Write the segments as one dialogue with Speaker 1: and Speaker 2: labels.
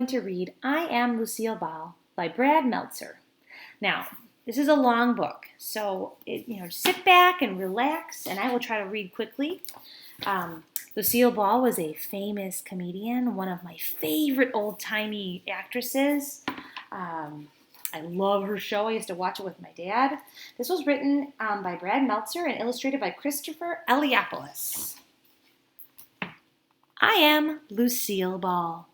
Speaker 1: To read I Am Lucille Ball by Brad Meltzer. Now, this is a long book, so sit back and relax, and I will try to read quickly. Lucille Ball was a famous comedian, one of my favorite old-timey actresses. I love her show. I used to watch it with my dad. This was written by Brad Meltzer and illustrated by Christopher Eliopolous. I am Lucille Ball.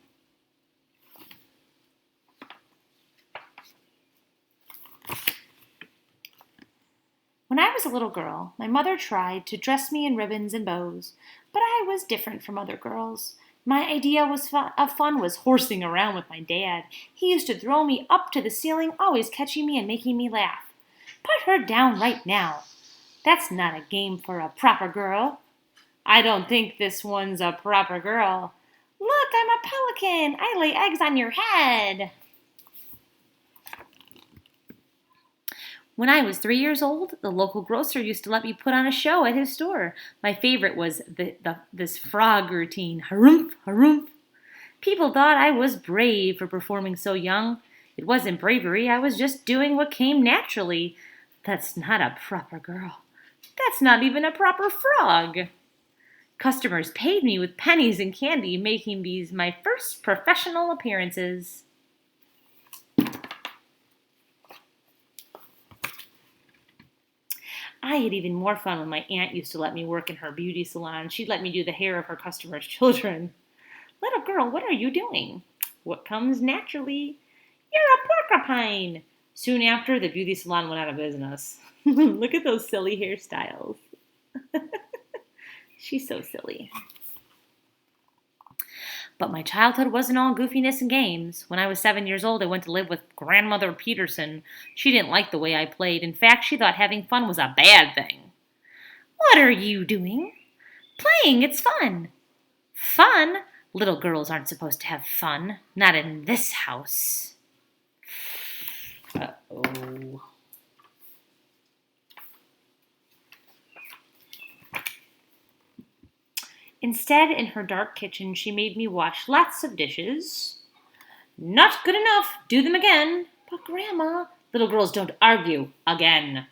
Speaker 1: When I was a little girl, my mother tried to dress me in ribbons and bows, but I was different from other girls. My idea of fun was horsing around with my dad. He used to throw me up to the ceiling, always catching me and making me laugh. Put her down right now. That's not a game for a proper girl. I don't think this one's a proper girl. Look, I'm a pelican. I lay eggs on your head. When I was 3 years old, the local grocer used to let me put on a show at his store. My favorite was this frog routine, harumph, harumph. People thought I was brave for performing so young. It wasn't bravery, I was just doing what came naturally. That's not a proper girl. That's not even a proper frog. Customers paid me with pennies and candy, making these my first professional appearances. I had even more fun when my aunt used to let me work in her beauty salon. She'd let me do the hair of her customers' children. Little girl, what are you doing? What comes naturally? You're a porcupine. Soon after, the beauty salon went out of business. Look at those silly hairstyles. She's so silly. But my childhood wasn't all goofiness and games. When I was 7 years old, I went to live with Grandmother Peterson. She didn't like the way I played. In fact, she thought having fun was a bad thing. What are you doing? Playing, it's fun. Fun? Little girls aren't supposed to have fun. Not in this house. Uh-oh. Instead, in her dark kitchen, she made me wash lots of dishes. Not good enough. Do them again. But, Grandma, little girls don't argue again.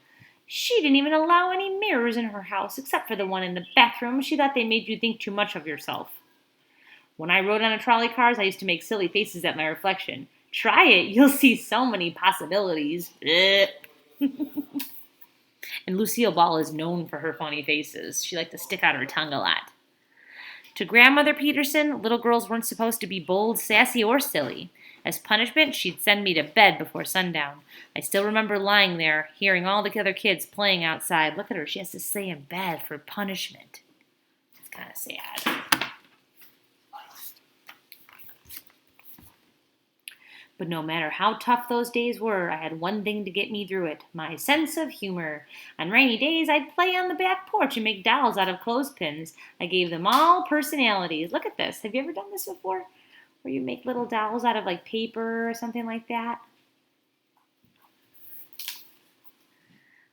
Speaker 1: She didn't even allow any mirrors in her house, except for the one in the bathroom. She thought they made you think too much of yourself. When I rode on a trolley cars, I used to make silly faces at my reflection. Try it. You'll see so many possibilities. And Lucille Ball is known for her funny faces. She liked to stick out her tongue a lot. To Grandmother Peterson, little girls weren't supposed to be bold, sassy, or silly. As punishment, she'd send me to bed before sundown. I still remember lying there, hearing all the other kids playing outside. Look at her, she has to stay in bed for punishment. It's kind of sad. But no matter how tough those days were, I had one thing to get me through it, my sense of humor. On rainy days, I'd play on the back porch and make dolls out of clothespins. I gave them all personalities. Look at this. Have you ever done this before? Where you make little dolls out of like paper or something like that?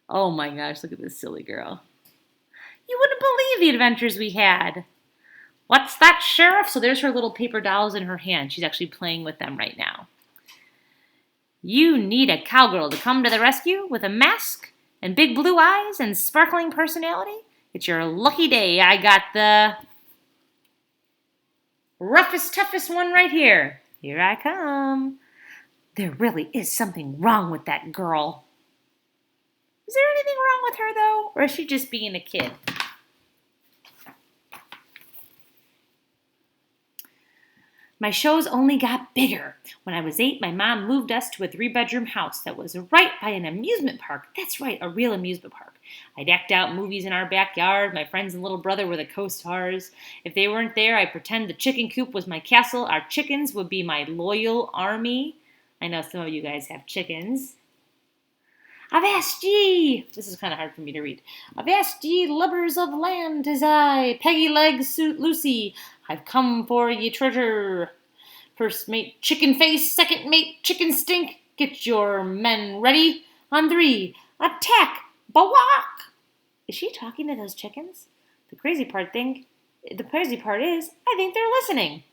Speaker 1: Oh my gosh, look at this silly girl. You wouldn't believe the adventures we had. What's that, Sheriff? So there's her little paper dolls in her hand. She's actually playing with them right now. You need a cowgirl to come to the rescue with a mask and big blue eyes and sparkling personality? It's your lucky day. I got the roughest, toughest one right here. Here I come. There really is something wrong with that girl. Is there anything wrong with her, though? Or is she just being a kid? My shows only got bigger. When I was 8, my mom moved us to a 3-bedroom house that was right by an amusement park. That's right, a real amusement park. I'd act out movies in our backyard. My friends and little brother were the co-stars. If they weren't there, I'd pretend the chicken coop was my castle. Our chickens would be my loyal army. I know some of you guys have chickens. Avast ye! This is kind of hard for me to read. Avast ye, lubbers of land, 'tis I, Peggy Legs Lucy. I've come for ye treasure. First mate, chicken face. Second mate, chicken stink. Get your men ready. On 3, attack! Bawak! Is she talking to those chickens? The crazy part is, I think they're listening.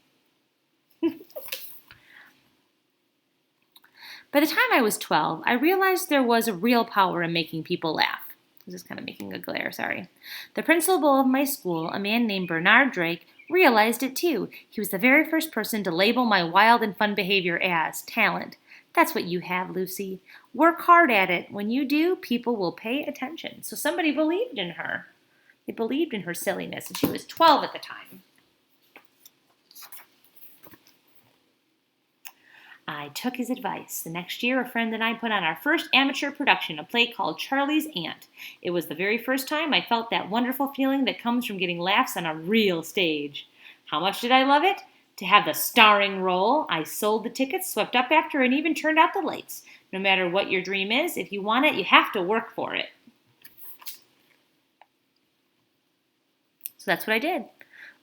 Speaker 1: By the time I was 12, I realized there was a real power in making people laugh. I was just kind of making a glare, sorry. The principal of my school, a man named Bernard Drake, realized it too. He was the very first person to label my wild and fun behavior as talent. That's what you have, Lucy. Work hard at it. When you do, people will pay attention. So somebody believed in her. They believed in her silliness, and she was 12 at the time. I took his advice. The next year, a friend and I put on our first amateur production, a play called Charlie's Aunt. It was the very first time I felt that wonderful feeling that comes from getting laughs on a real stage. How much did I love it? To have the starring role, I sold the tickets, swept up after, and even turned out the lights. No matter what your dream is, if you want it, you have to work for it. So that's what I did.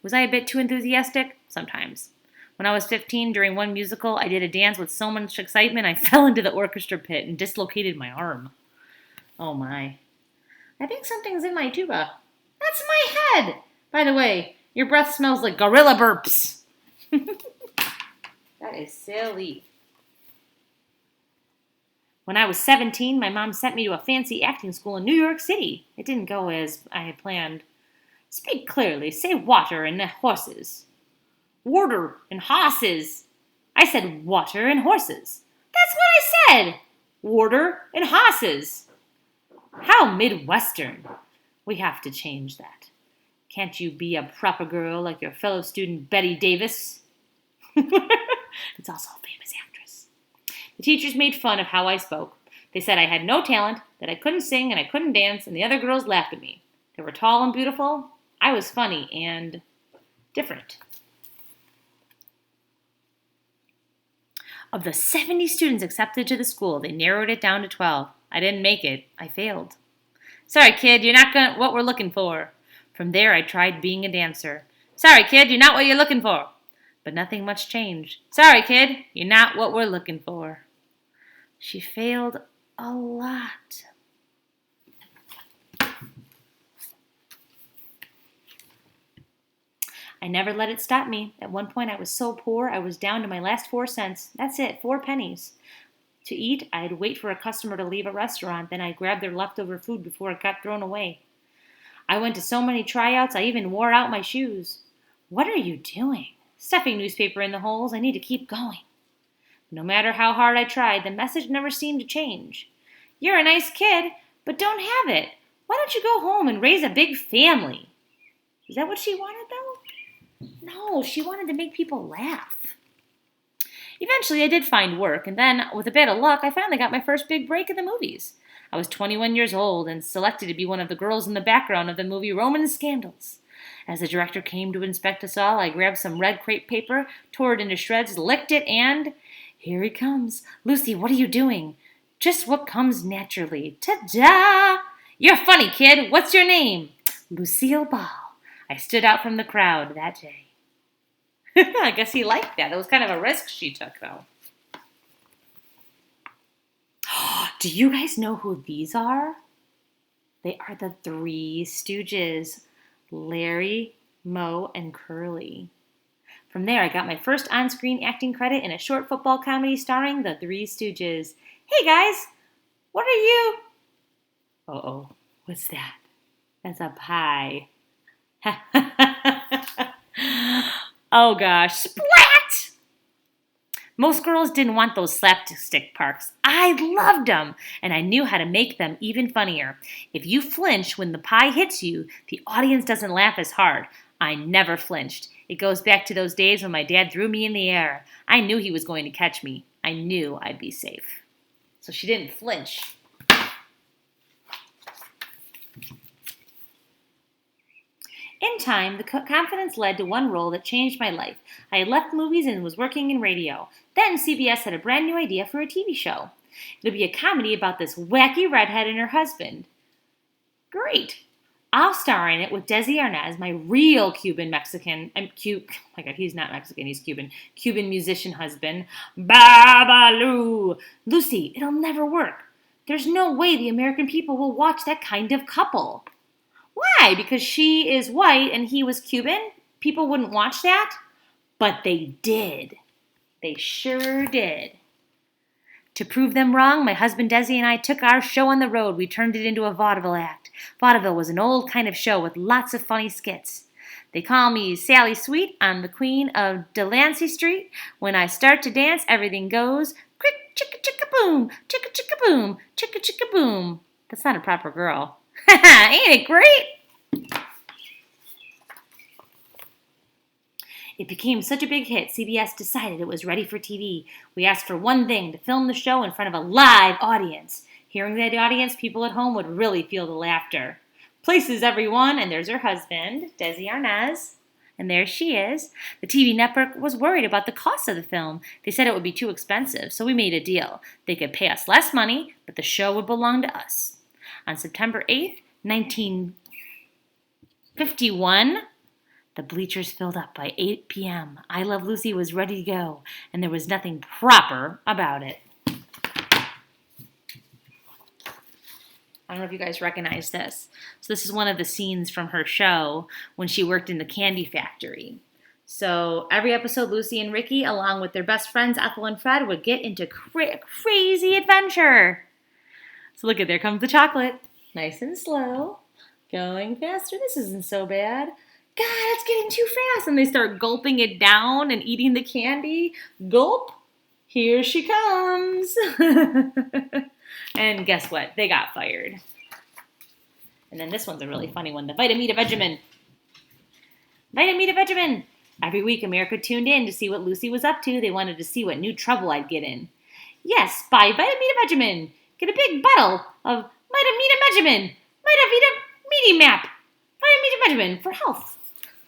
Speaker 1: Was I a bit too enthusiastic? Sometimes. When I was 15, during one musical, I did a dance with so much excitement, I fell into the orchestra pit and dislocated my arm. Oh my. I think something's in my tuba. That's my head! By the way, your breath smells like gorilla burps. That is silly. When I was 17, my mom sent me to a fancy acting school in New York City. It didn't go as I had planned. Speak clearly. Say water and horses. Water and horses. I said water and horses. That's what I said. Water and horses. How Midwestern. We have to change that. Can't you be a proper girl like your fellow student Betty Davis? It's also a famous actress. The teachers made fun of how I spoke. They said I had no talent, that I couldn't sing and I couldn't dance, and the other girls laughed at me. They were tall and beautiful. I was funny and different. Of the 70 students accepted to the school, they narrowed it down to 12. I didn't make it. I failed. Sorry, kid, you're not what we're looking for. From there, I tried being a dancer. Sorry, kid, you're not what you're looking for. But nothing much changed. Sorry, kid, you're not what we're looking for. She failed a lot. I never let it stop me. At one point, I was so poor, I was down to my last 4 cents. That's it, 4 pennies. To eat, I'd wait for a customer to leave a restaurant, then I'd grab their leftover food before it got thrown away. I went to so many tryouts, I even wore out my shoes. What are you doing? Stuffing newspaper in the holes. I need to keep going. No matter how hard I tried, the message never seemed to change. You're a nice kid, but don't have it. Why don't you go home and raise a big family? Is that what she wanted, though? No, she wanted to make people laugh. Eventually, I did find work, and then, with a bit of luck, I finally got my first big break in the movies. I was 21 years old and selected to be one of the girls in the background of the movie Roman Scandals. As the director came to inspect us all, I grabbed some red crepe paper, tore it into shreds, licked it, and here he comes. Lucy, what are you doing? Just what comes naturally. Ta-da! You're funny, kid. What's your name? Lucille Ball. I stood out from the crowd that day. I guess he liked that. It was kind of a risk she took, though. Do you guys know who these are? They are the Three Stooges. Larry, Moe, and Curly. From there, I got my first on-screen acting credit in a short football comedy starring the Three Stooges. Hey, guys! What are you? Uh-oh. What's that? That's a pie. Oh, gosh. Splat! Most girls didn't want those slapstick parts. I loved them, and I knew how to make them even funnier. If you flinch when the pie hits you, the audience doesn't laugh as hard. I never flinched. It goes back to those days when my dad threw me in the air. I knew he was going to catch me. I knew I'd be safe. So she didn't flinch. In time, the confidence led to one role that changed my life. I had left movies and was working in radio. Then CBS had a brand new idea for a TV show. It would be a comedy about this wacky redhead and her husband. Great. I'll star in it with Desi Arnaz, my real Cuban-Mexican, oh my God, he's not Mexican, he's Cuban, Cuban musician husband, Babalu. Lucy, it'll never work. There's no way the American people will watch that kind of couple. Why? Because she is white and he was Cuban? People wouldn't watch that? But they did. They sure did. To prove them wrong, my husband Desi and I took our show on the road. We turned it into a vaudeville act. Vaudeville was an old kind of show with lots of funny skits. They call me Sally Sweet. I'm the queen of Delancey Street. When I start to dance, everything goes crick, chicka, chicka, boom, chicka, chicka, boom, chicka, chicka, boom. That's not a proper girl. Ain't it great? It became such a big hit, CBS decided it was ready for TV. We asked for one thing, to film the show in front of a live audience. Hearing that audience, people at home would really feel the laughter. Places, everyone, and there's her husband, Desi Arnaz. And there she is. The TV network was worried about the cost of the film. They said it would be too expensive, so we made a deal. They could pay us less money, but the show would belong to us. On September 8th, 1951, the bleachers filled up by 8 p.m. I Love Lucy was ready to go, and there was nothing proper about it. I don't know if you guys recognize this. So this is one of the scenes from her show when she worked in the candy factory. So every episode, Lucy and Ricky, along with their best friends Ethel and Fred, would get into crazy adventure. So look at, there comes the chocolate. Nice and slow. Going faster. This isn't so bad. God, it's getting too fast. And they start gulping it down and eating the candy. Gulp. Here she comes. And guess what? They got fired. And then this one's a really funny one. The Vitamita Vegemin. Vitamita Vegemin. Every week, America tuned in to see what Lucy was up to. They wanted to see what new trouble I'd get in. Yes, buy Vitamita Vegemin. Get a big bottle of Vitamita Vegemin. Vitamita Meaty Map. Vitamita Vegemin for health.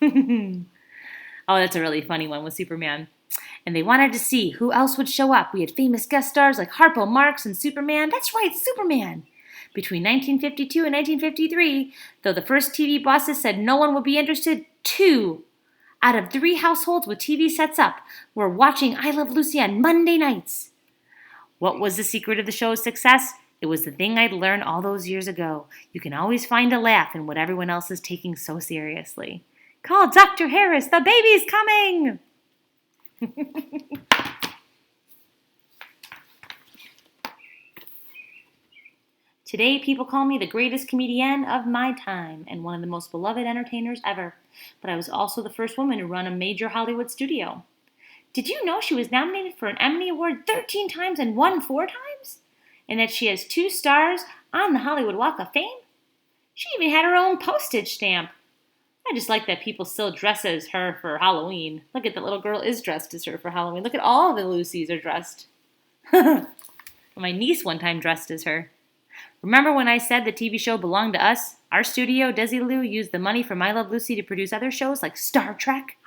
Speaker 1: Oh, that's a really funny one with Superman. And they wanted to see who else would show up. We had famous guest stars like Harpo Marx and Superman. That's right, Superman. Between 1952 and 1953, though the first TV bosses said no one would be interested, 2 out of 3 households with TV sets up were watching I Love Lucy on Monday nights. What was the secret of the show's success? It was the thing I'd learned all those years ago. You can always find a laugh in what everyone else is taking so seriously. Call Dr. Harris, the baby's coming! Today, people call me the greatest comedian of my time and one of the most beloved entertainers ever. But I was also the first woman to run a major Hollywood studio. Did you know she was nominated for an Emmy Award 13 times and won 4 times? And that she has 2 stars on the Hollywood Walk of Fame? She even had her own postage stamp. I just like that people still dress as her for Halloween. Look at that little girl is dressed as her for Halloween. Look at all the Lucys are dressed. My niece one time dressed as her. Remember when I said the TV show belonged to us? Our studio, Desilu, used the money from I Love Lucy to produce other shows like Star Trek.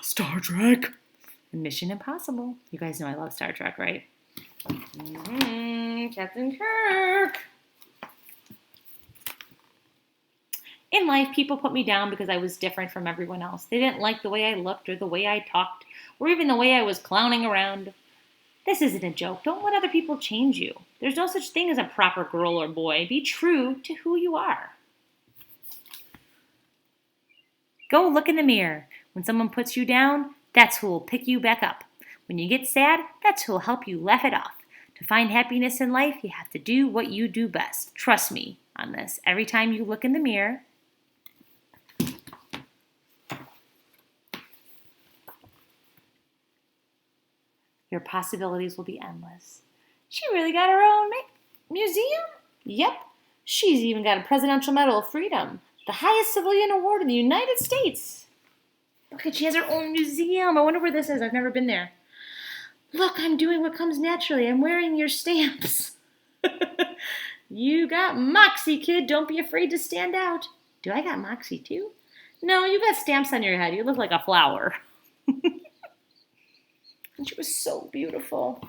Speaker 1: Star Trek! And Mission Impossible. You guys know I love Star Trek, right? Captain Kirk! In life, people put me down because I was different from everyone else. They didn't like the way I looked or the way I talked or even the way I was clowning around. This isn't a joke. Don't let other people change you. There's no such thing as a proper girl or boy. Be true to who you are. Go look in the mirror. When someone puts you down, that's who will pick you back up. When you get sad, that's who will help you laugh it off. To find happiness in life, you have to do what you do best. Trust me on this. Every time you look in the mirror, your possibilities will be endless. She really got her own museum? Yep. She's even got a Presidential Medal of Freedom, the highest civilian award in the United States. Look at, she has her own museum. I wonder where this is. I've never been there. Look, I'm doing what comes naturally. I'm wearing your stamps. You got moxie, kid. Don't be afraid to stand out. Do I got moxie too? No, you got stamps on your head. You look like a flower. And she was so beautiful.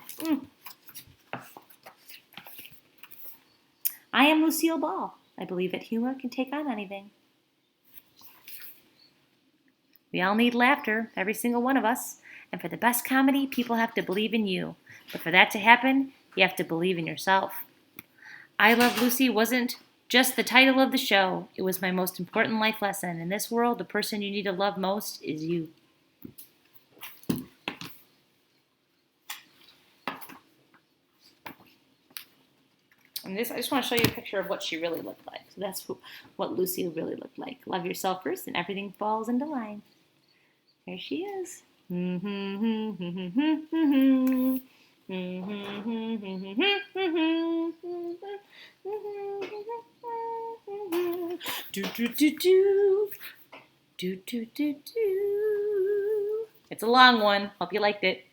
Speaker 1: I am Lucille Ball. I believe that humor can take on anything. We all need laughter, every single one of us. And for the best comedy, people have to believe in you. But for that to happen, you have to believe in yourself. I Love Lucy wasn't just the title of the show. It was my most important life lesson. In this world, the person you need to love most is you. And this, I just want to show you a picture of what she really looked like. So that's what Lucille really looked like. Love yourself first, and everything falls into line. There she is. Do do do do. Do do do do. It's a long one. Hope you liked it.